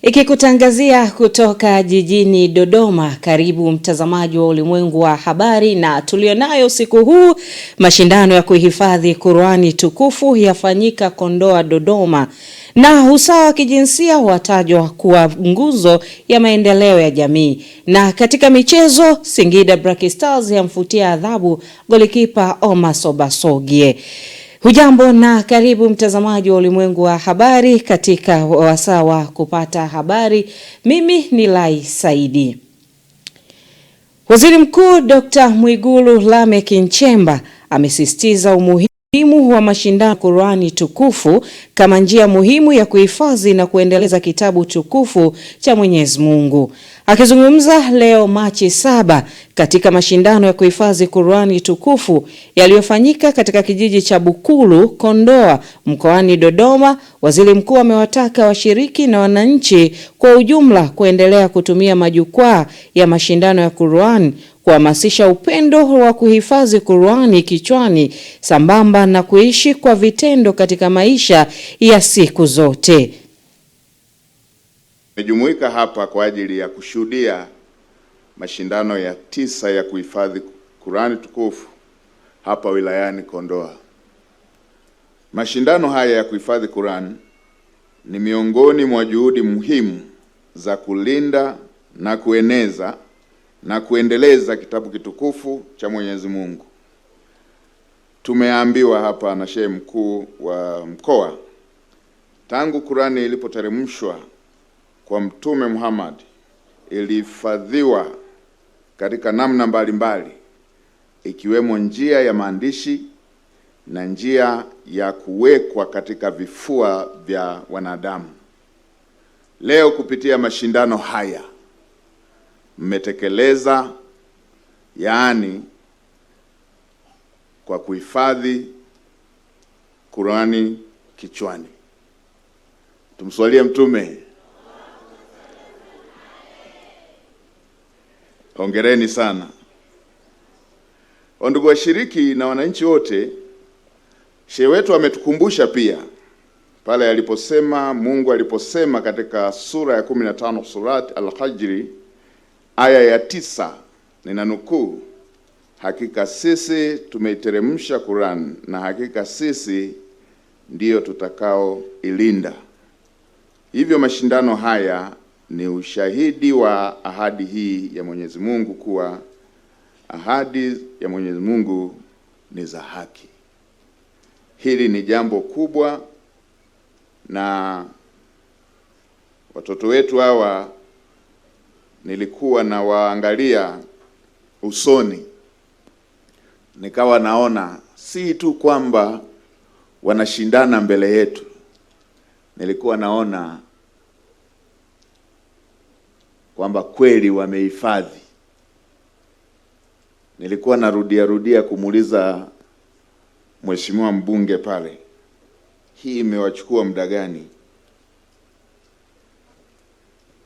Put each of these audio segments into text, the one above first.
Ikikutangazia kutoka jijini Dodoma. Karibu mtazamaji wa Ulimwengu wa Habari, na tulionayo siku huu: mashindano ya kuhifadhi Qur'ani tukufu yafanyika Kondoa Dodoma, na usawa wa kijinsia watajwa kuwa nguzo ya maendeleo ya jamii. Na katika michezo, Singida Black Stars yamfutia adhabu golikipa Omar Sobasogie. Hujambo na karibu mtazamaji wa Ulimwengu wa Habari katika wasawa kupata habari. Mimi ni Lai Saidi. Waziri Mkuu Dr. Mwigulu Lameck Nchemba amesisitiza umuhimu wa mashindano Qur'ani tukufu kama njia muhimu ya kuhifadhi na kuendeleza kitabu tukufu cha Mwenyezi Mungu. Akizungumza leo Machi 7 katika mashindano ya kuhifadhi Qur'ani tukufu yaliyofanyika katika kijiji cha Bukulu, Kondoa, mkoani Dodoma, waziri mkuu amewataka washiriki na wananchi kwa ujumla kuendelea kutumia majukwaa ya mashindano ya Qur'ani kuhamasisha upendo wa kuhifadhi Qur'ani kichwani sambamba na kuishi kwa vitendo katika maisha ya siku zote. Nimejumuika hapa kwa ajili ya kushuhudia mashindano ya 9 ya kuhifadhi Qur'ani tukufu hapa wilayani Kondoa. Mashindano haya ya kuhifadhi Qur'ani ni miongoni mwa juhudi muhimu za kulinda na kueneza na kuendeleza kitabu kitukufu cha Mwenyezi Mungu. Tumeambiwa hapa na Sheikh Mkuu wa mkoa, tangu Qur'ani ilipoteremshwa kwa Mtume Muhammad ilihifadhiwa katika namna mbalimbali, ikiwemo njia ya maandishi na njia ya kuwekwa katika vifua vya wanadamu. Leo kupitia mashindano haya mmetekeleza, yaani kwa kuhifadhi Qur'ani kichwani. Tumswalie Mtume. Hongereni sana. Ndugu washiriki na wananchi wote, shehe wetu ametukumbusha pia pale aliposema, Mungu aliposema katika sura ya 15 Surat Al-Hajri aya ya 9, ninanukuu: hakika sisi tumeiteremsha Qur'an na hakika sisi ndiyo tutakao ilinda. Hivyo mashindano haya ni ushahidi wa ahadi hii ya Mwenyezi Mungu, kuwa ahadi ya Mwenyezi Mungu ni za haki. Hili ni jambo kubwa, na watoto wetu hawa nilikuwa na waangalia usoni, nikawa naona si tu kwamba wanashindana mbele yetu, nilikuwa naona kwamba kweli wamehifadhi. Nilikuwa narudia kumuuliza mheshimiwa mbunge pale, hii imewachukua muda gani?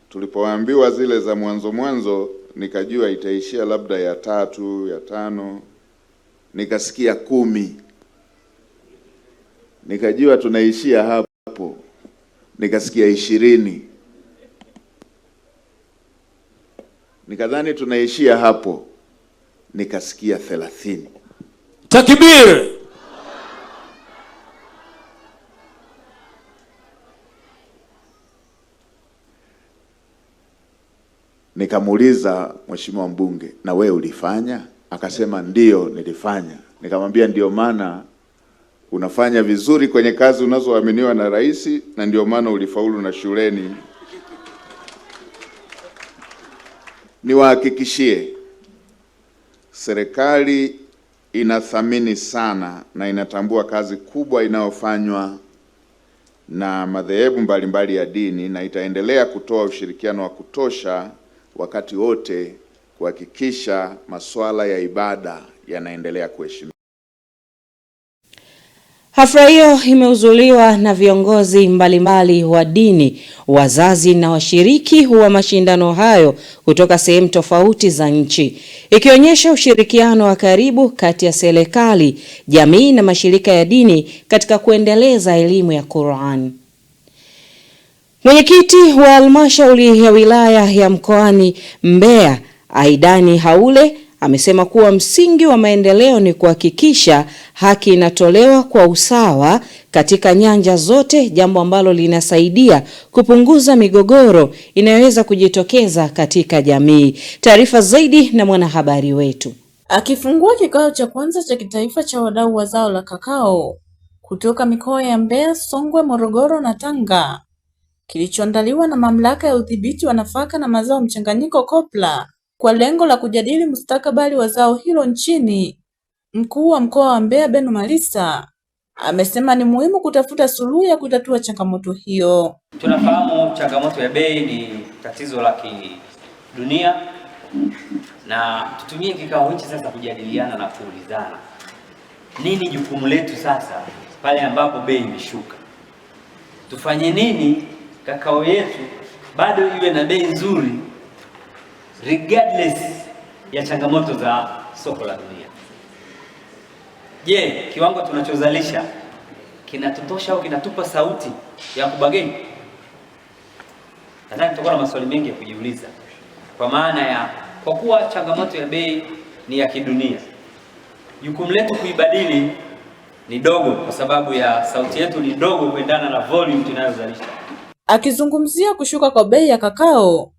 Tulipoambiwa zile za mwanzo nikajua itaishia labda ya 3, ya 5, nikasikia 10. Nikajua tunaishia hapo, nikasikia 20. Nikadhani tunaishia hapo, nikasikia 30. Takbir! Nikamuuliza mheshimiwa mbunge, na wewe ulifanya? Akasema ndio nilifanya. Nikamwambia ndio maana unafanya vizuri kwenye kazi unazoaminiwa na rais, na ndio maana ulifaulu na shuleni. Niwahakikishie, serikali inathamini sana na inatambua kazi kubwa inayofanywa na madhehebu mbalimbali ya dini, na itaendelea kutoa ushirikiano wa kutosha wakati wote kuhakikisha masuala ya ibada yanaendelea kuheshimiwa. Hafla hiyo imehudhuriwa na viongozi mbalimbali wa dini, wazazi na washiriki wa mashindano hayo kutoka sehemu tofauti za nchi, ikionyesha ushirikiano wa karibu kati ya serikali, jamii na mashirika ya dini katika kuendeleza elimu ya Qur'an. Mwenyekiti wa halmashauri ya wilaya ya mkoani Mbeya, Aidani Haule, amesema kuwa msingi wa maendeleo ni kuhakikisha haki inatolewa kwa usawa katika nyanja zote, jambo ambalo linasaidia kupunguza migogoro inayoweza kujitokeza katika jamii. Taarifa zaidi na mwanahabari wetu. Akifungua kikao cha kwanza cha kitaifa cha wadau wa zao la kakao kutoka mikoa ya Mbeya, Songwe, Morogoro na Tanga, kilichoandaliwa na Mamlaka ya Udhibiti wa Nafaka na Mazao Mchanganyiko COPRA kwa lengo la kujadili mustakabali wa zao hilo nchini, mkuu wa mkoa wa Mbeya Beno Malisa amesema ni muhimu kutafuta suluhu ya kutatua changamoto hiyo. Tunafahamu changamoto ya bei ni tatizo la kidunia, na tutumie kikao hichi sasa kujadiliana na kuulizana nini jukumu letu sasa pale ambapo bei imeshuka. Tufanye nini kakao yetu bado iwe na bei nzuri regardless ya changamoto za soko la dunia. Je, kiwango tunachozalisha kinatutosha au kinatupa sauti ya kubageni? Nadhani tutakuwa na maswali mengi ya kujiuliza, kwa maana ya kwa kuwa changamoto ya bei ni ya kidunia, jukumu letu kuibadili ni dogo, kwa sababu ya sauti yetu ni dogo kuendana na volume tunayozalisha. Akizungumzia kushuka kwa bei ya kakao,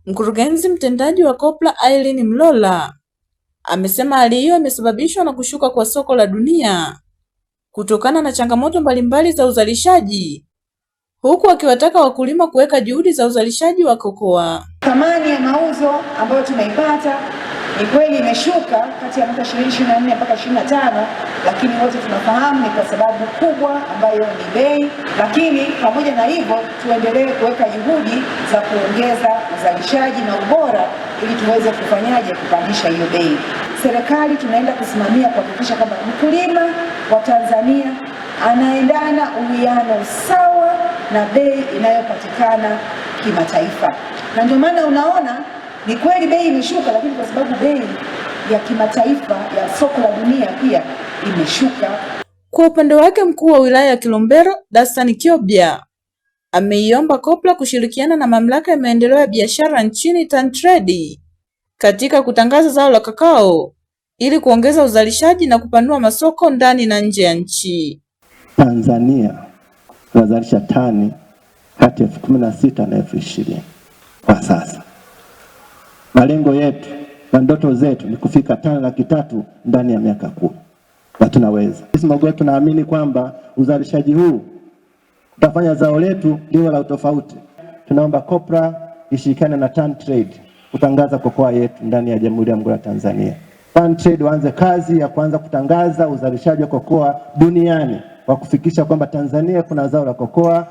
mkurugenzi mtendaji wa COPRA Irene Mlola amesema hali hiyo imesababishwa na kushuka kwa soko la dunia kutokana na changamoto mbalimbali za uzalishaji, huku akiwataka wakulima kuweka juhudi za uzalishaji wa kokoa. Thamani ya mauzo ambayo tumeipata ni kweli imeshuka kati ya mwaka 2024 mpaka 2025, lakini wote tunafahamu ni kwa sababu kubwa ambayo ni bei. Lakini pamoja na hivyo, tuendelee kuweka juhudi za kuongeza uzalishaji na ubora ili tuweze kufanyaje kupandisha hiyo bei. Serikali tunaenda kusimamia kuhakikisha kwamba mkulima wa Tanzania anaendana uwiano sawa na bei inayopatikana kimataifa. Na ndio maana unaona ni kweli bei imeshuka, lakini kwa sababu bei ya kimataifa ya soko la dunia pia imeshuka. Kwa upande wake, mkuu wa wilaya ya Kilombero Dastan Kiobia ameiomba COPRA kushirikiana na mamlaka ya maendeleo ya biashara nchini TanTrade katika kutangaza zao la kakao ili kuongeza uzalishaji na kupanua masoko ndani na nje ya nchi. Tanzania tunazalisha tani kati ya 16,000 na 20,000 kwa sasa. Malengo yetu na ndoto zetu ni kufika tani 300,000 ndani ya miaka 10. Na tunaweza. Sisi Morogoro tunaamini kwamba uzalishaji huu utafanya zao letu liwe la utofauti. Tunaomba COPRA ishirikiane na TanTrade kutangaza kokoa yetu ndani ya Jamhuri ya Muungano wa Tanzania. TanTrade waanze kazi ya kuanza kutangaza uzalishaji wa kokoa duniani kwa kufikisha kwamba Tanzania kuna zao la kokoa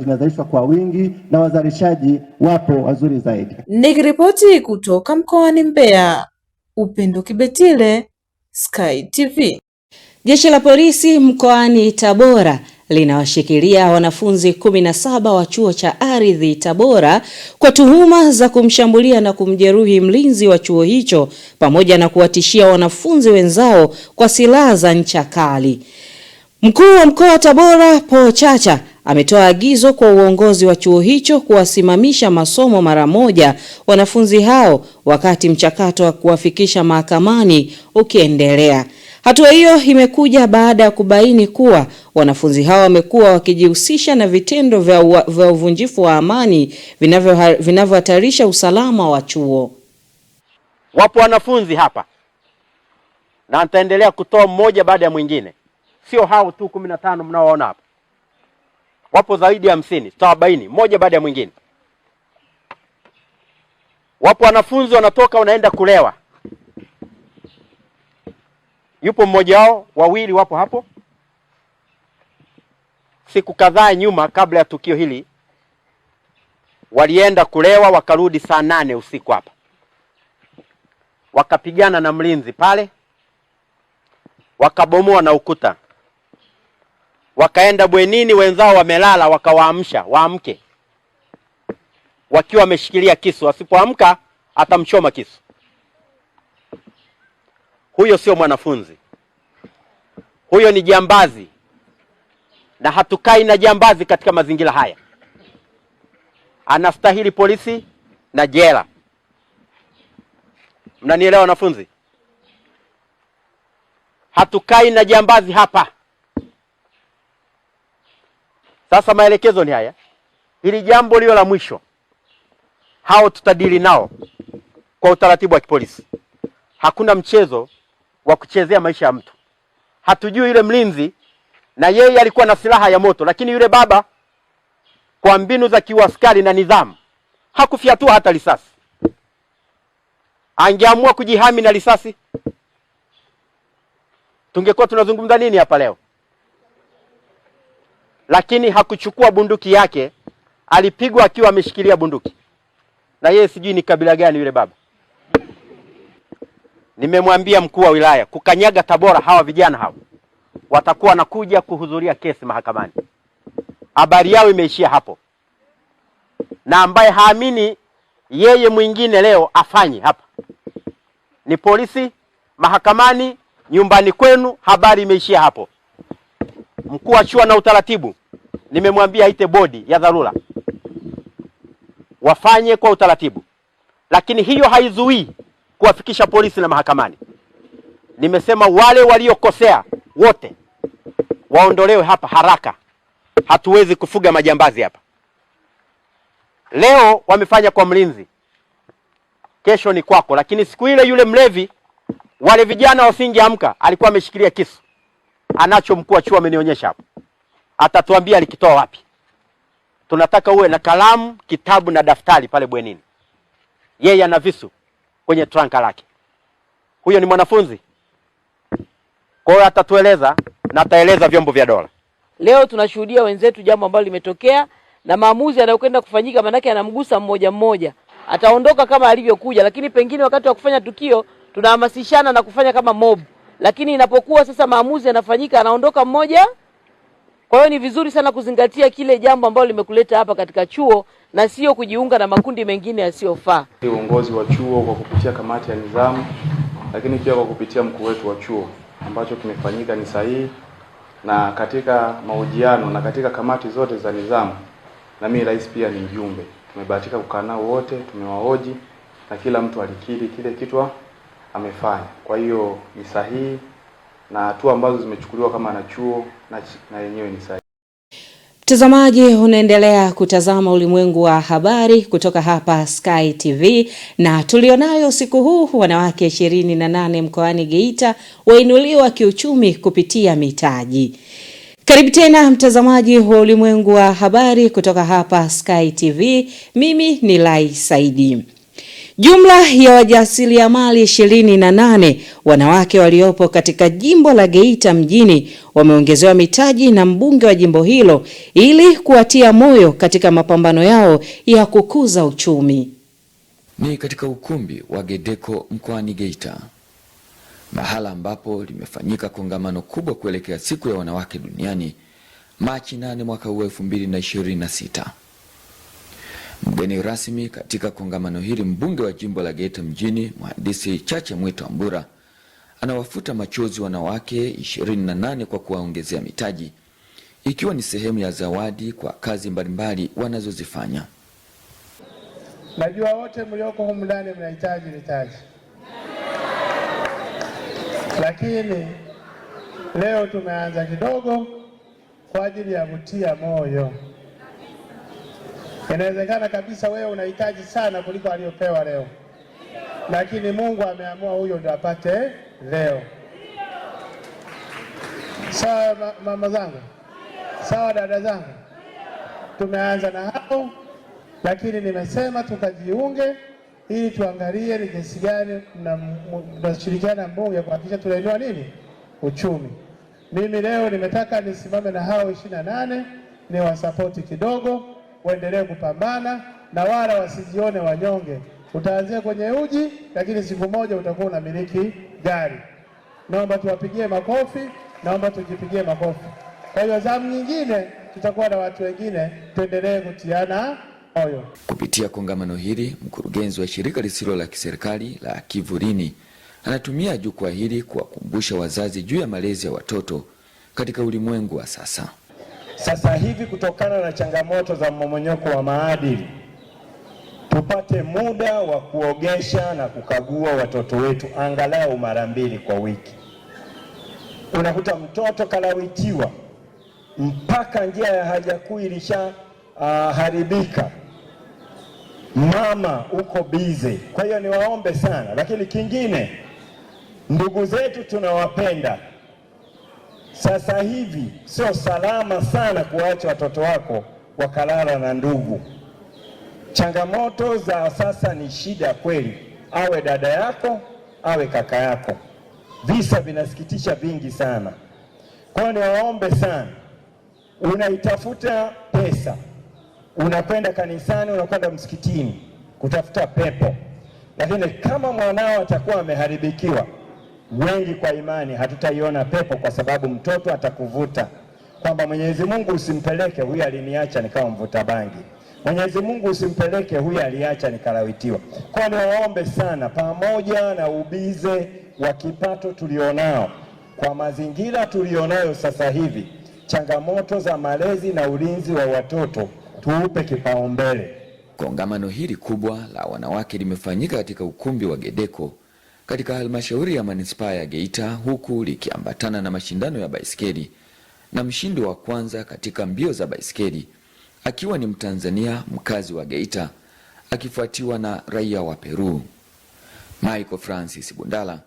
linazalishwa kwa wingi na wazalishaji wapo wazuri zaidi. Nikiripoti kutoka mkoani Mbeya, Upendo Kibetile, Sky TV. Jeshi la polisi mkoani Tabora linawashikilia wanafunzi 17 wa chuo cha ardhi Tabora kwa tuhuma za kumshambulia na kumjeruhi mlinzi wa chuo hicho pamoja na kuwatishia wanafunzi wenzao kwa silaha za ncha kali. Mkuu wa mkoa wa Tabora Paul Chacha ametoa agizo kwa uongozi wa chuo hicho kuwasimamisha masomo mara moja wanafunzi hao wakati mchakato wa kuwafikisha mahakamani ukiendelea. Hatua hiyo imekuja baada ya kubaini kuwa wanafunzi hao wamekuwa wakijihusisha na vitendo vya uvunjifu wa amani vinavyohatarisha usalama wa chuo. Wapo wanafunzi hapa na nitaendelea kutoa mmoja baada ya mwingine. Sio hao tu 15 mnaoona hapa. Wapo zaidi ya 50, tutawabaini mmoja baada ya mwingine. Wapo wanafunzi wanatoka wanaenda kulewa. Yupo mmoja wao, wawili wapo hapo. Siku kadhaa nyuma kabla ya tukio hili walienda kulewa, wakarudi saa 8 usiku hapa. Wakapigana na mlinzi pale. Wakabomoa na ukuta. Wakaenda bwenini, wenzao wamelala, wakawaamsha waamke. Wakiwa wameshikilia kisu, asipoamka atamchoma kisu. Huyo sio mwanafunzi. Huyo ni jambazi. Na hatukai na jambazi katika mazingira haya. anastahili polisi na jela. Mnanielewa wanafunzi? Hatukai na jambazi hapa. Sasa maelekezo ni haya. Hili jambo lio la mwisho, hao tutadili nao kwa utaratibu wa kipolisi. Hakuna mchezo wa kuchezea maisha ya mtu. Hatujui yule mlinzi na yeye alikuwa na silaha ya moto, lakini yule baba kwa mbinu za kiuaskari na nidhamu hakufyatua hata risasi. Angeamua kujihami na risasi, tungekuwa tunazungumza nini hapa leo? Lakini hakuchukua bunduki yake, alipigwa akiwa ameshikilia bunduki. Na yeye sijui ni kabila gani yule baba. Nimemwambia mkuu wa wilaya kukanyaga Tabora, hawa vijana hawa watakuwa wanakuja kuhudhuria kesi mahakamani. Habari yao imeishia hapo. Na ambaye haamini yeye mwingine leo afanye hapa. Ni polisi, mahakamani, nyumbani kwenu, habari imeishia hapo. Mkuu wa chuo na utaratibu nimemwambia aite bodi ya dharura wafanye kwa utaratibu, lakini hiyo haizuii kuwafikisha polisi na mahakamani. Nimesema wale waliokosea wote waondolewe hapa haraka. Hatuwezi kufuga majambazi hapa. Leo wamefanya kwa mlinzi, kesho ni kwako. Lakini siku ile yule mlevi, wale vijana wasingeamka, alikuwa ameshikilia kisu. Anacho mkuu wa chuo amenionyesha hapo. Atatuambia alikitoa wapi. Tunataka uwe na kalamu, kitabu na daftari pale bwenini. Yeye ana visu kwenye tranka lake. Huyo ni mwanafunzi. Kwa hiyo atatueleza na ataeleza vyombo vya dola. Leo tunashuhudia wenzetu jambo ambalo limetokea, na maamuzi yanayokwenda kufanyika manake yanamgusa mmoja mmoja. Ataondoka kama alivyokuja, lakini pengine wakati wa kufanya tukio tunahamasishana na kufanya kama mob. Lakini inapokuwa sasa maamuzi yanafanyika, anaondoka mmoja. Kwa hiyo ni vizuri sana kuzingatia kile jambo ambalo limekuleta hapa katika chuo na sio kujiunga na makundi mengine yasiyofaa. Uongozi wa chuo kwa kupitia kamati ya nidhamu, lakini pia kwa kupitia mkuu wetu wa chuo, ambacho kimefanyika ni sahihi, na katika mahojiano na katika kamati zote za nidhamu, na mimi rais pia ni mjumbe, tumebahatika kukaa nao wote, tumewahoji na kila mtu alikiri kile kitu amefanya. Kwa hiyo ni sahihi na hatua ambazo zimechukuliwa kama na chuo na yenyewe ni sahihi. Mtazamaji, unaendelea kutazama Ulimwengu wa Habari kutoka hapa Sky TV, na tulionayo siku huu, wanawake 28 mkoani Geita wainuliwa kiuchumi kupitia mitaji. Karibu tena mtazamaji wa Ulimwengu wa Habari kutoka hapa Sky TV. Mimi ni Lai Saidi. Jumla ya wajasiriamali 28 wanawake waliopo katika jimbo la Geita mjini wameongezewa mitaji na mbunge wa jimbo hilo ili kuwatia moyo katika mapambano yao ya kukuza uchumi. Ni katika ukumbi wa Gedeko mkoani Geita, mahala ambapo limefanyika kongamano kubwa kuelekea siku ya wanawake duniani Machi 8 mwaka 2026. Mgeni rasmi katika kongamano hili, mbunge wa jimbo la Geita mjini Mhandisi Chacha Mwitambura anawafuta machozi wanawake 28 kwa kuwaongezea mitaji, ikiwa ni sehemu ya zawadi kwa kazi mbalimbali wanazozifanya. Najua wote mlioko humu ndani mnahitaji mitaji, lakini leo tumeanza kidogo kwa ajili ya kutia moyo. Inawezekana kabisa wewe unahitaji sana kuliko aliyopewa leo, lakini Mungu ameamua huyo ndio apate leo. Sawa mama zangu, sawa dada zangu, tumeanza na hapo, lakini nimesema tukajiunge ili tuangalie ni jinsi gani tunashirikiana mbunge kuhakikisha tunainua nini uchumi. Mimi leo nimetaka nisimame na hao 28 ni wasapoti kidogo, waendelee kupambana na wala wasijione wanyonge. Utaanzia kwenye uji, lakini siku moja utakuwa unamiliki gari. Naomba tuwapigie makofi, naomba tujipigie makofi. Kwa hiyo zamu nyingine tutakuwa na watu wengine, tuendelee kutiana moyo. Kupitia kongamano hili, mkurugenzi wa shirika lisilo la kiserikali la Kivulini anatumia jukwaa hili kuwakumbusha wazazi juu ya malezi ya watoto katika ulimwengu wa sasa. Sasa hivi kutokana na changamoto za mmomonyoko wa maadili, tupate muda wa kuogesha na kukagua watoto wetu angalau mara 2 kwa wiki. Unakuta mtoto kalawitiwa mpaka njia ya haja kuu ilisha haribika, mama uko bize. Kwa hiyo niwaombe sana, lakini kingine, ndugu zetu tunawapenda. Sasa hivi sio salama sana kuacha watoto wako wakalala na ndugu. Changamoto za sasa ni shida kweli, awe dada yako awe kaka yako. Visa vinasikitisha vingi sana. Kwa hiyo niwaombe sana, unaitafuta pesa, unakwenda kanisani, unakwenda msikitini kutafuta pepo, lakini kama mwanao atakuwa ameharibikiwa, wengi kwa imani hatutaiona pepo, kwa sababu mtoto atakuvuta kwamba Mwenyezi Mungu usimpeleke huyu, aliniacha nikawa mvuta bangi. Mwenyezi Mungu usimpeleke huyu, aliacha nikalawitiwa. Kwa hiyo niwaombe sana, pamoja na ubize wa kipato tulionao, kwa mazingira tulionayo sasa hivi, changamoto za malezi na ulinzi wa watoto tuupe kipaumbele. Kongamano hili kubwa la wanawake limefanyika katika ukumbi wa Gedeko katika halmashauri ya manispaa ya Geita, huku likiambatana na mashindano ya baiskeli na mshindi wa kwanza katika mbio za baiskeli akiwa ni Mtanzania mkazi wa Geita, akifuatiwa na raia wa Peru. Michael Francis Bundala,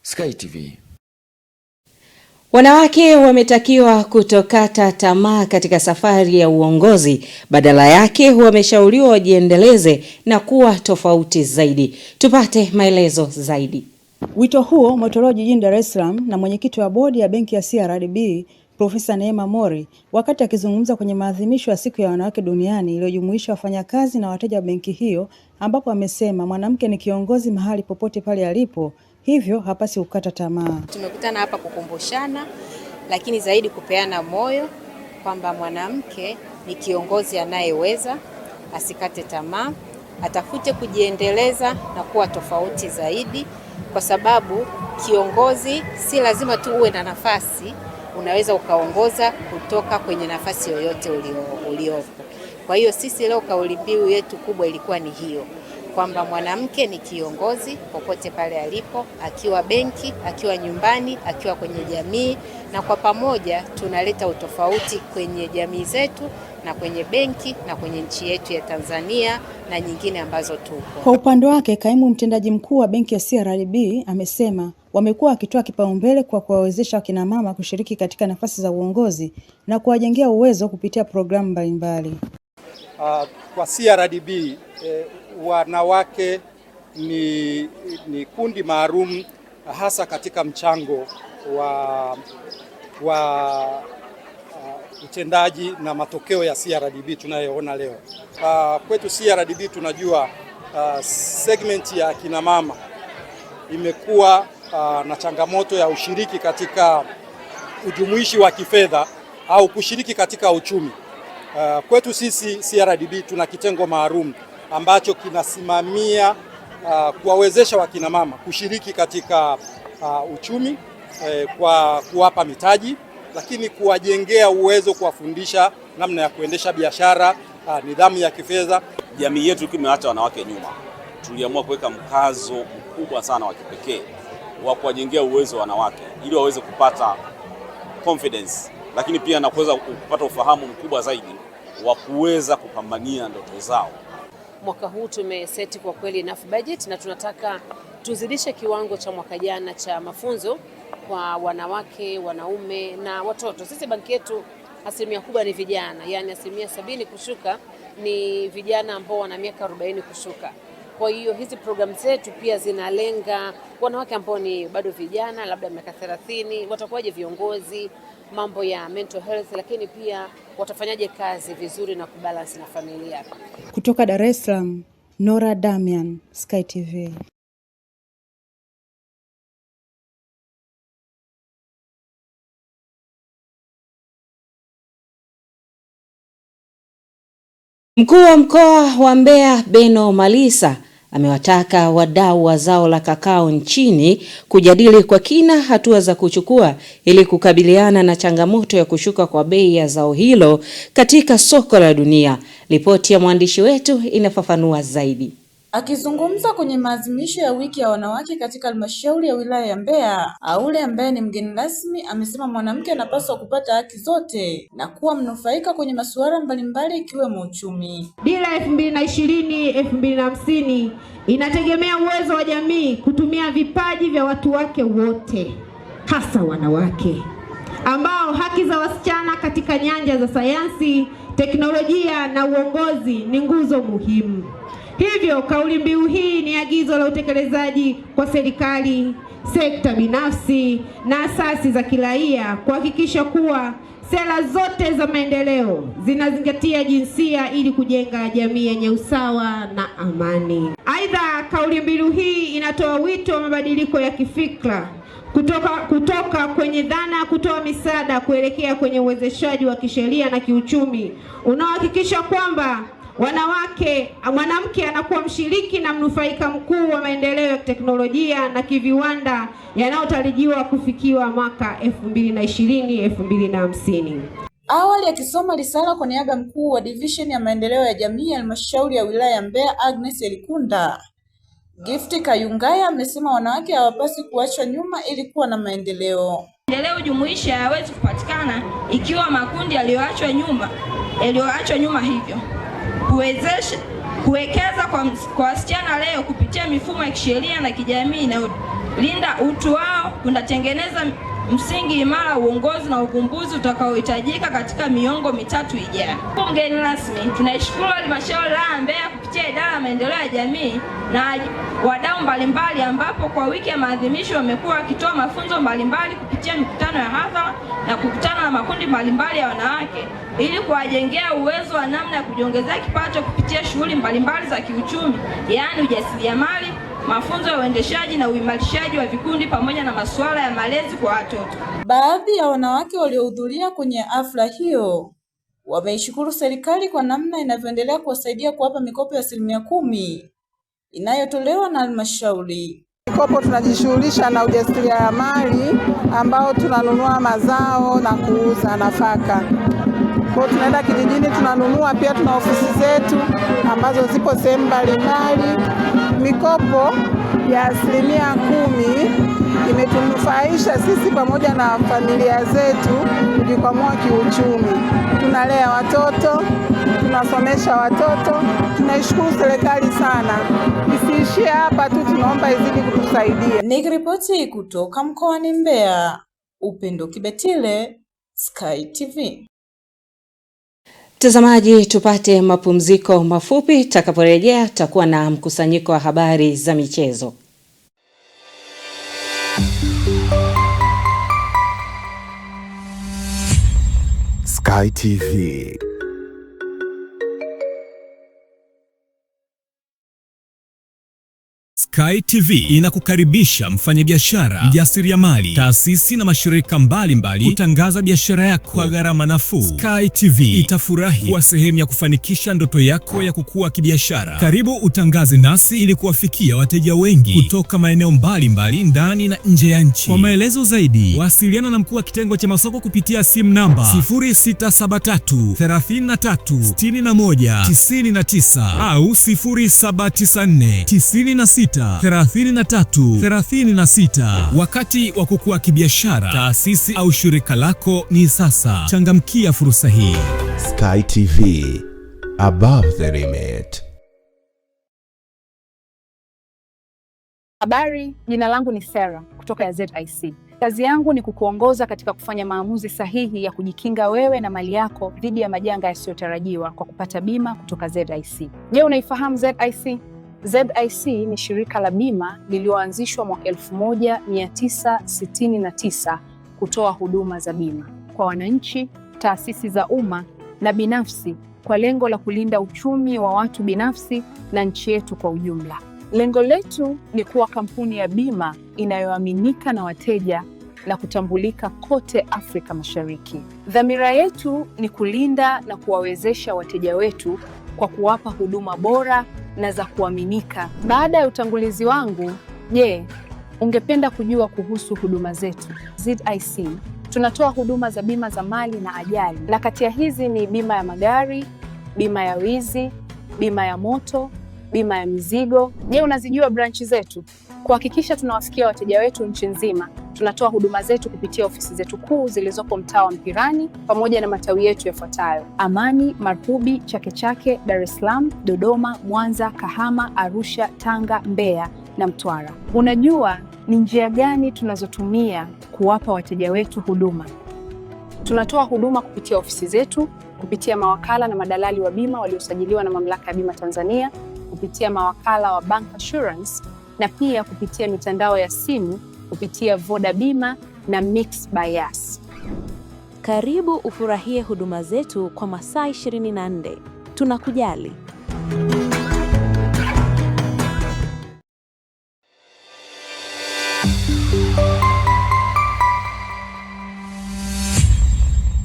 Sky TV. Wanawake wametakiwa kutokata tamaa katika safari ya uongozi, badala yake wameshauriwa wajiendeleze na kuwa tofauti zaidi. Tupate maelezo zaidi. Wito huo umetolewa jijini Dar es Salaam na mwenyekiti wa bodi ya benki ya CRDB Profesa Neema Mori wakati akizungumza kwenye maadhimisho ya siku ya wanawake duniani iliyojumuisha wafanyakazi na wateja wa benki hiyo, ambapo amesema mwanamke ni kiongozi mahali popote pale alipo, hivyo hapasi kukata tamaa. Tumekutana hapa kukumbushana, lakini zaidi kupeana moyo kwamba mwanamke ni kiongozi anayeweza, asikate tamaa, atafute kujiendeleza na kuwa tofauti zaidi, kwa sababu kiongozi si lazima tu uwe na nafasi, unaweza ukaongoza kutoka kwenye nafasi yoyote uliopo. Kwa hiyo sisi leo kauli mbiu yetu kubwa ilikuwa ni hiyo, kwamba mwanamke ni kiongozi popote pale alipo, akiwa benki, akiwa nyumbani, akiwa kwenye jamii, na kwa pamoja tunaleta utofauti kwenye jamii zetu na kwenye benki na kwenye nchi yetu ya Tanzania na nyingine ambazo tupo. Kwa upande wake, kaimu mtendaji mkuu wa benki ya CRDB amesema wamekuwa wakitoa kipaumbele kwa kuwawezesha wakina mama kushiriki katika nafasi za uongozi na kuwajengea uwezo kupitia programu mbalimbali. Kwa CRDB wanawake ni kundi maalum hasa katika mchango wa utendaji na matokeo ya CRDB tunayoona leo. Kwetu CRDB tunajua segment ya kina mama imekuwa na changamoto ya ushiriki katika ujumuishi wa kifedha au kushiriki katika uchumi. Kwetu sisi CRDB tuna kitengo maalum ambacho kinasimamia kuwawezesha wakina mama kushiriki katika uchumi kwa kuwapa mitaji, lakini kuwajengea uwezo, kuwafundisha namna ya kuendesha biashara, nidhamu ya kifedha. Jamii yetu imeacha wanawake nyuma. Tuliamua kuweka mkazo mkubwa sana wa kipekee wa kuwajengea uwezo wanawake ili waweze kupata confidence, lakini pia na kuweza kupata ufahamu mkubwa zaidi wa kuweza kupambania ndoto zao. Mwaka huu tumeseti kwa kweli enough budget na tunataka tuzidishe kiwango cha mwaka jana cha mafunzo kwa wanawake, wanaume na watoto. Sisi banki yetu asilimia kubwa ni vijana, yani asilimia 70 kushuka ni vijana ambao wana miaka 40 kushuka. Kwa hiyo hizi programu zetu pia zinalenga wanawake ambao ni bado vijana, labda miaka 30, watakuwaje viongozi, mambo ya mental health, lakini pia watafanyaje kazi vizuri na kubalance na familia. Kutoka Dar es Salaam, Nora Damian, Sky TV. Mkuu wa mkoa wa Mbeya Beno Malisa amewataka wadau wa zao la kakao nchini kujadili kwa kina hatua za kuchukua ili kukabiliana na changamoto ya kushuka kwa bei ya zao hilo katika soko la dunia. Ripoti ya mwandishi wetu inafafanua zaidi. Akizungumza kwenye maadhimisho ya wiki ya wanawake katika halmashauri ya wilaya ya Mbeya, Aule ambaye ni mgeni rasmi amesema mwanamke anapaswa kupata haki zote na kuwa mnufaika kwenye masuala mbalimbali ikiwemo uchumi. Dira 2020-2050 inategemea uwezo wa jamii kutumia vipaji vya watu wake wote, hasa wanawake, ambao haki za wasichana katika nyanja za sayansi, teknolojia na uongozi ni nguzo muhimu. Hivyo kauli mbiu hii ni agizo la utekelezaji kwa serikali, sekta binafsi na asasi za kiraia kuhakikisha kuwa sera zote za maendeleo zinazingatia jinsia ili kujenga jamii yenye usawa na amani. Aidha, kauli mbiu hii inatoa wito wa mabadiliko ya kifikra kutoka kwenye dhana ya kutoa misaada kuelekea kwenye uwezeshaji wa kisheria na kiuchumi unaohakikisha kwamba mwanamke anakuwa mshiriki na mnufaika mkuu wa maendeleo ya teknolojia na kiviwanda yanayotarajiwa kufikiwa mwaka 2020-2050. Awali akisoma risala kwa niaba mkuu wa division ya maendeleo ya jamii halmashauri ya wilaya ya Mbeya Agnes Elikunda, Gift Kayungaya amesema wanawake hawapaswi kuachwa nyuma ili kuwa na maendeleo. Maendeleo jumuishi hayawezi kupatikana ikiwa makundi yaliyoachwa nyuma hivyo. Kuwekeza kwa wasichana leo kupitia mifumo ya kisheria na kijamii inayolinda utu wao kunatengeneza msingi imara uongozi na uvumbuzi utakaohitajika katika miongo mitatu ijayo. Mgeni rasmi, tunaishukuru halmashauri ya Mbeya kupitia idara ya maendeleo ya jamii na wadau mbalimbali ambapo kwa wiki ya maadhimisho wamekuwa wakitoa mafunzo mbalimbali kupitia mikutano ya hadhara na kukutana na makundi mbalimbali ya wanawake ili kuwajengea uwezo wa namna ya kujiongezea kipato kupitia shughuli mbalimbali za kiuchumi, yaani ujasiriamali, mafunzo ya uendeshaji na uimarishaji wa vikundi pamoja na masuala ya malezi kwa watoto. Baadhi ya wanawake waliohudhuria kwenye hafla hiyo wameishukuru serikali kwa namna inavyoendelea kuwasaidia kuwapa mikopo ya 10% inayotolewa na halmashauri. Mikopo tunajishughulisha na ujasiriamali ambao tunanunua mazao na kuuza nafaka. Kwa tunaenda kijijini tunanunua, pia tuna ofisi zetu ambazo zipo sehemu mbalimbali. Mikopo ya 10% imetunufaisha sisi pamoja na familia zetu kujikwamua kiuchumi. Tunalea watoto, tunasomesha watoto, tunaishukuru serikali sana. Isiishie hapa tu, tunaomba izidi kutusaidia. Nikiripoti kutoka mkoani Mbeya, Upendo Kibetile, Sky TV. Mtazamaji, tupate mapumziko mafupi. Tutakaporejea tutakuwa na mkusanyiko wa habari za michezo. Sky TV. Sky TV inakukaribisha mfanyabiashara, mjasiriamali, taasisi na mashirika mbalimbali kutangaza biashara yako kwa gharama nafuu. Sky TV itafurahi kuwa sehemu ya kufanikisha ndoto yako ya kukua kibiashara. Karibu utangaze nasi ili kuwafikia wateja wengi kutoka maeneo mbalimbali ndani na nje ya nchi. Kwa maelezo zaidi, wasiliana na mkuu wa kitengo cha masoko kupitia simu namba 0673 33 61 99 au 0794 96 3336. Wakati wa kukua kibiashara, taasisi au shirika lako ni sasa. Changamkia fursa hii. Sky TV, above the limit. Habari, jina langu ni Sarah kutoka ya ZIC. Kazi yangu ni kukuongoza katika kufanya maamuzi sahihi ya kujikinga wewe na mali yako dhidi ya majanga yasiyotarajiwa kwa kupata bima kutoka ZIC. Je, unaifahamu ZIC? ZIC ni shirika la bima lililoanzishwa mwaka 1969 kutoa huduma za bima kwa wananchi, taasisi za umma na binafsi kwa lengo la kulinda uchumi wa watu binafsi na nchi yetu kwa ujumla. Lengo letu ni kuwa kampuni ya bima inayoaminika na wateja na kutambulika kote Afrika Mashariki. Dhamira yetu ni kulinda na kuwawezesha wateja wetu kwa kuwapa huduma bora na za kuaminika. Baada ya utangulizi wangu, je, ungependa kujua kuhusu huduma zetu? ZIC tunatoa huduma za bima za mali na ajali, na kati ya hizi ni bima ya magari, bima ya wizi, bima ya moto, bima ya mizigo. Je, unazijua branchi zetu? Kuhakikisha tunawafikia wateja wetu nchi nzima, tunatoa huduma zetu kupitia ofisi zetu kuu zilizopo mtaa wa Mpirani pamoja na matawi yetu yafuatayo: Amani, Marhubi, Chake Chake, Dar es Salaam, Dodoma, Mwanza, Kahama, Arusha, Tanga, Mbeya na Mtwara. Unajua ni njia gani tunazotumia kuwapa wateja wetu huduma? Tunatoa huduma kupitia ofisi zetu, kupitia mawakala na madalali wa bima waliosajiliwa na Mamlaka ya Bima Tanzania, kupitia mawakala wa bank assurance na pia kupitia mitandao ya simu kupitia Voda Bima na Mix by Yas. Karibu ufurahie huduma zetu kwa masaa 24. Tunakujali.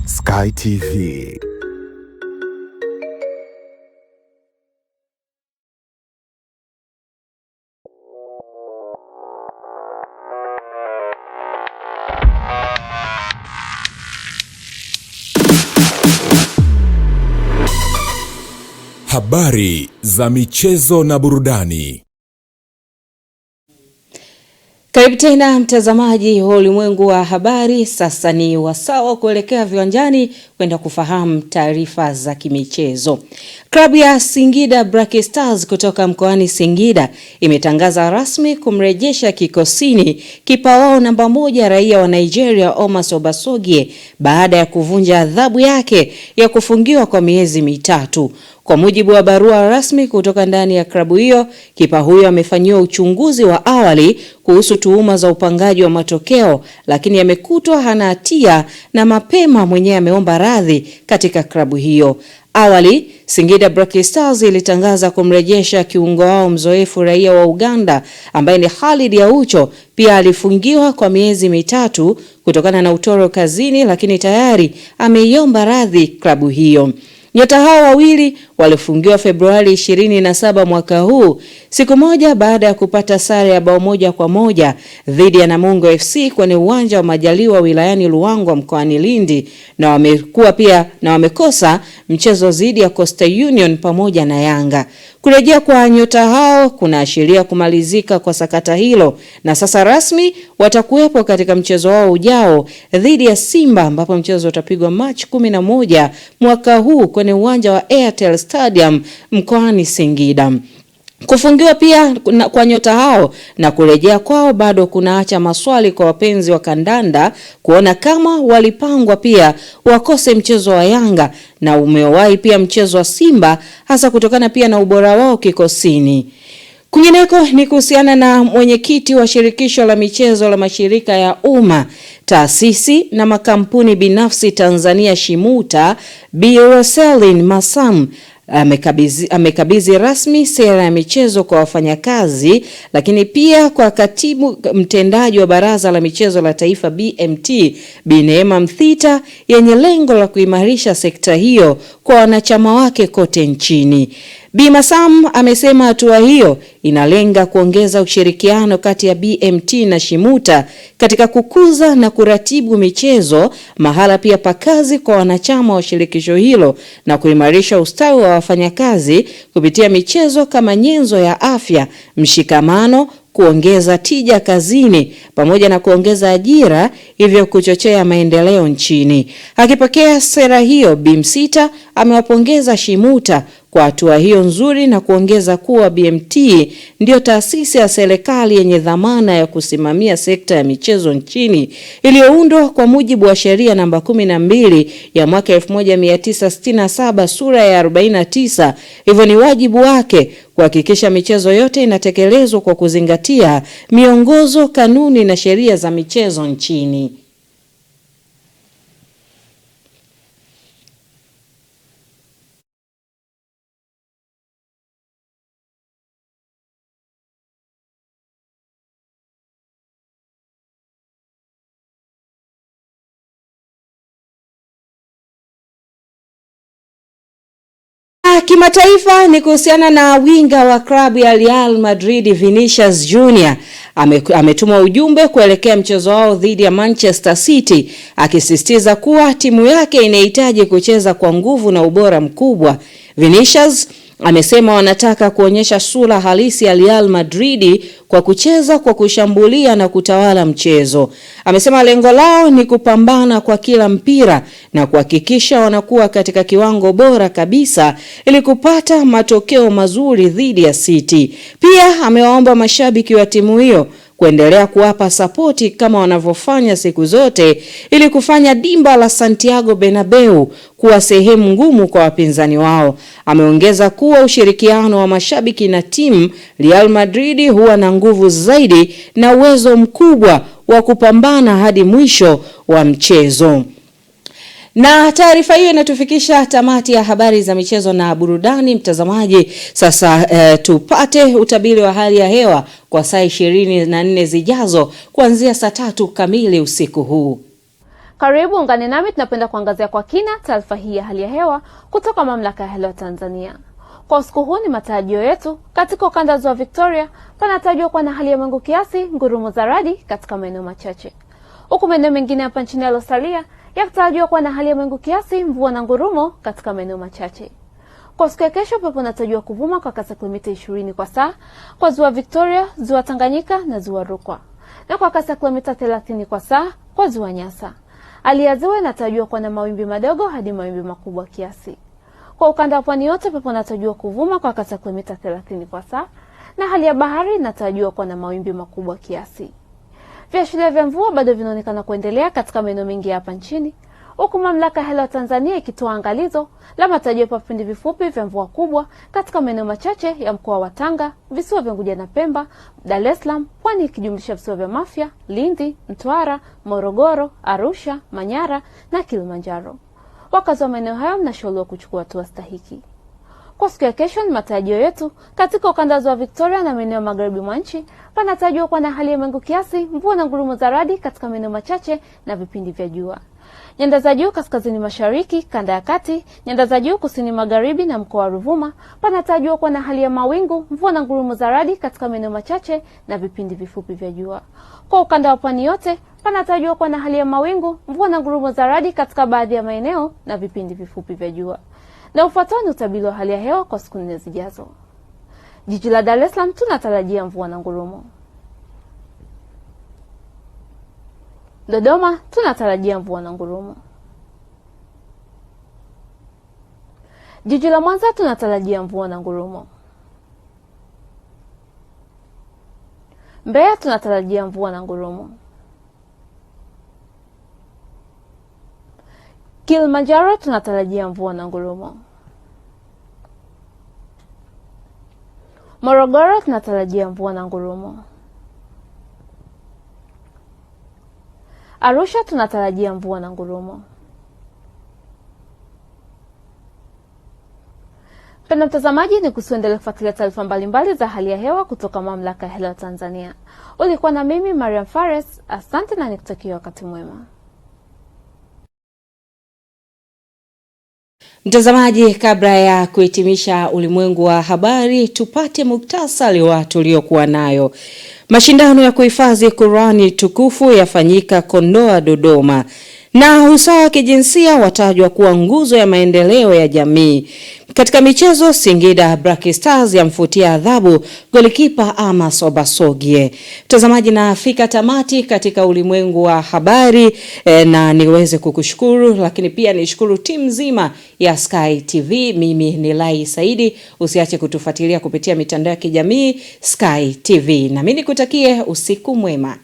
Sky TV. Habari za michezo na burudani. Karibu tena mtazamaji wa Ulimwengu wa Habari. Sasa ni wasawa kuelekea viwanjani kwenda kufahamu taarifa za kimichezo. Klabu ya Singida Black Stars kutoka mkoani Singida imetangaza rasmi kumrejesha kikosini kipa wao namba 1 raia wa Nigeria Omas Obasogie baada ya kuvunja adhabu yake ya kufungiwa kwa miezi 3. Kwa mujibu wa barua rasmi kutoka ndani ya klabu hiyo, kipa huyo amefanyiwa uchunguzi wa awali kuhusu tuhuma za upangaji wa matokeo, lakini amekutwa hana hatia na mapema mwenyewe ameomba radhi katika klabu hiyo. Awali, Singida Black Stars ilitangaza kumrejesha kiungo wao mzoefu raia wa Uganda ambaye ni Khalid Aucho. Pia alifungiwa kwa miezi 3 kutokana na utoro kazini, lakini tayari ameiomba radhi klabu hiyo. Nyota hao wawili walifungiwa Februari 27 mwaka huu, siku moja baada ya kupata sare ya bao 1-1 dhidi ya Namungo FC kwenye uwanja wa Majaliwa wilayani Luangwa mkoani Lindi, na wamekosa mchezo dhidi ya Coastal Union pamoja na Yanga. Kurejea kwa nyota hao kunaashiria kumalizika kwa sakata hilo, na sasa rasmi watakuwepo katika mchezo wao ujao dhidi ya Simba, ambapo mchezo utapigwa Machi 11 mwaka huu kwenye uwanja wa Airtel Stadium mkoani Singida. Kufungiwa pia kwa nyota hao na kurejea kwao bado kunaacha maswali kwa wapenzi wa kandanda kuona kama walipangwa pia wakose mchezo wa Yanga na umewahi pia mchezo wa Simba, hasa kutokana pia na ubora wao kikosini. Kwingineko ni kuhusiana na mwenyekiti wa shirikisho la michezo la mashirika ya umma, taasisi na makampuni binafsi Tanzania Shimuta, Bi Roselyn Masam amekabidhi rasmi sera ya michezo kwa wafanyakazi, lakini pia kwa katibu mtendaji wa Baraza la Michezo la Taifa BMT Bi Neema Mthita, yenye lengo la kuimarisha sekta hiyo kwa wanachama wake kote nchini. Bi Masam amesema hatua hiyo inalenga kuongeza ushirikiano kati ya BMT na Shimuta katika kukuza na kuratibu michezo mahala pia pakazi kwa wanachama wa shirikisho hilo na kuimarisha ustawi wa wafanyakazi kupitia michezo kama nyenzo ya afya, mshikamano, kuongeza tija kazini pamoja na kuongeza ajira, hivyo kuchochea maendeleo nchini. Akipokea sera hiyo, Bi Msita amewapongeza Shimuta kwa hatua hiyo nzuri na kuongeza kuwa BMT ndio taasisi ya serikali yenye dhamana ya kusimamia sekta ya michezo nchini iliyoundwa kwa mujibu wa sheria namba 12 ya mwaka 1967 sura ya 49. Hivyo ni wajibu wake kuhakikisha michezo yote inatekelezwa kwa kuzingatia miongozo, kanuni na sheria za michezo nchini. kimataifa ni kuhusiana na winga wa klabu ya Real Madrid Vinicius Junior ametuma ujumbe kuelekea mchezo wao dhidi ya Manchester City, akisisitiza kuwa timu yake inahitaji kucheza kwa nguvu na ubora mkubwa. Vinicius amesema wanataka kuonyesha sura halisi ya Real Madrid kwa kucheza kwa kushambulia na kutawala mchezo. Amesema lengo lao ni kupambana kwa kila mpira na kuhakikisha wanakuwa katika kiwango bora kabisa ili kupata matokeo mazuri dhidi ya City. Pia amewaomba mashabiki wa timu hiyo kuendelea kuwapa sapoti kama wanavyofanya siku zote ili kufanya dimba la Santiago Bernabeu kuwa sehemu ngumu kwa wapinzani wao. Ameongeza kuwa ushirikiano wa mashabiki na timu Real Madrid huwa na nguvu zaidi na uwezo mkubwa wa kupambana hadi mwisho wa mchezo. Na taarifa hiyo inatufikisha tamati ya habari za michezo na burudani, mtazamaji. Sasa tupate utabiri wa hali ya hewa kwa saa 24 zijazo kuanzia saa 3 kamili usiku huu. Karibu ungane nami tunapenda kuangazia kwa kina taarifa hii ya hali ya hewa kutoka Mamlaka ya Hewa Tanzania. Kwa usiku huu ni matarajio yetu katika ukanda wa Ziwa Victoria panatarajiwa kuwa na hali ya mawingu kiasi, ngurumo za radi katika maeneo machache. Huku maeneo mengine hapa nchini yalosalia yakitarajiwa kuwa na hali ya mawingu kiasi, mvua na ngurumo katika maeneo machache. Kwa siku ya kesho pepo inatarajiwa kuvuma kwa kasi ya kilomita 20 kwa saa kwa Ziwa Victoria, Ziwa Tanganyika na Ziwa Rukwa, na kwa kasi ya kilomita 30 kwa saa kwa Ziwa Nyasa. Hali ya ziwa inatarajiwa kuwa na mawimbi madogo hadi mawimbi makubwa kiasi. Kwa ukanda wa pwani yote pepo inatarajiwa kuvuma kwa kasi ya kilomita 30 kwa saa, na hali ya bahari inatarajiwa kuwa na mawimbi makubwa kiasi. Viashiria vya mvua bado vinaonekana kuendelea katika maeneo mengi hapa nchini, huku Mamlaka ya Hewa Tanzania ikitoa angalizo la matarajio ya vipindi vifupi vya mvua kubwa katika maeneo machache ya mkoa wa Tanga, visiwa vya Unguja na Pemba, Dar es Salaam, Pwani ikijumlisha visiwa vya Mafia, Lindi, Mtwara, Morogoro, Arusha, Manyara na Kilimanjaro. Wakazi wa maeneo hayo mnashauriwa kuchukua hatua stahiki. Kwa siku ya kesho ni matarajio yetu katika ukanda wa Victoria na maeneo magharibi mwa nchi panatarajiwa kuwa na hali ya mawingu kiasi, mvua na ngurumo za radi katika maeneo machache na vipindi vya jua. Nyanda za juu kaskazini mashariki, kanda ya kati, nyanda za juu kusini magharibi na mkoa wa Ruvuma panatarajiwa kuwa na hali ya mawingu, mvua na ngurumo za radi katika maeneo machache na vipindi vifupi vya jua. Kwa ukanda wa pwani yote panatarajiwa kuwa na hali ya mawingu, mvua na ngurumo za radi katika baadhi ya maeneo na vipindi vifupi vya jua. Na ufuatao ni utabiri wa hali ya hewa kwa siku 4 zijazo. Jiji la Dar es Salaam tunatarajia mvua na ngurumo. Dodoma tunatarajia mvua na ngurumo. Jiji la Mwanza tunatarajia mvua na ngurumo. Mbeya tunatarajia mvua na ngurumo. Kilimanjaro tunatarajia mvua na ngurumo. Morogoro tunatarajia mvua na ngurumo. Arusha tunatarajia mvua na ngurumo. Mpendwa mtazamaji, ni kusiendelea kufuatilia taarifa mbalimbali za hali ya hewa kutoka Mamlaka ya Hewa Tanzania. Ulikuwa na mimi Mariam Fares, asante na nikutakia wakati mwema. Mtazamaji, kabla ya kuhitimisha ulimwengu wa habari, tupate muktasari wa tuliokuwa nayo. Mashindano ya kuhifadhi Qur'ani tukufu yafanyika Kondoa, Dodoma. Na usawa wa kijinsia watajwa kuwa nguzo ya maendeleo ya jamii. Katika michezo, Singida Black Stars yamfutia adhabu golikipa Amos Obasogie. Mtazamaji, nafika tamati katika ulimwengu wa habari na niweze kukushukuru, lakini pia nishukuru timu nzima ya Sky TV. Mimi ni Lai Saidi. Usiache kutufuatilia kupitia mitandao ya kijamii Sky TV. Na mimi nikutakie usiku mwema.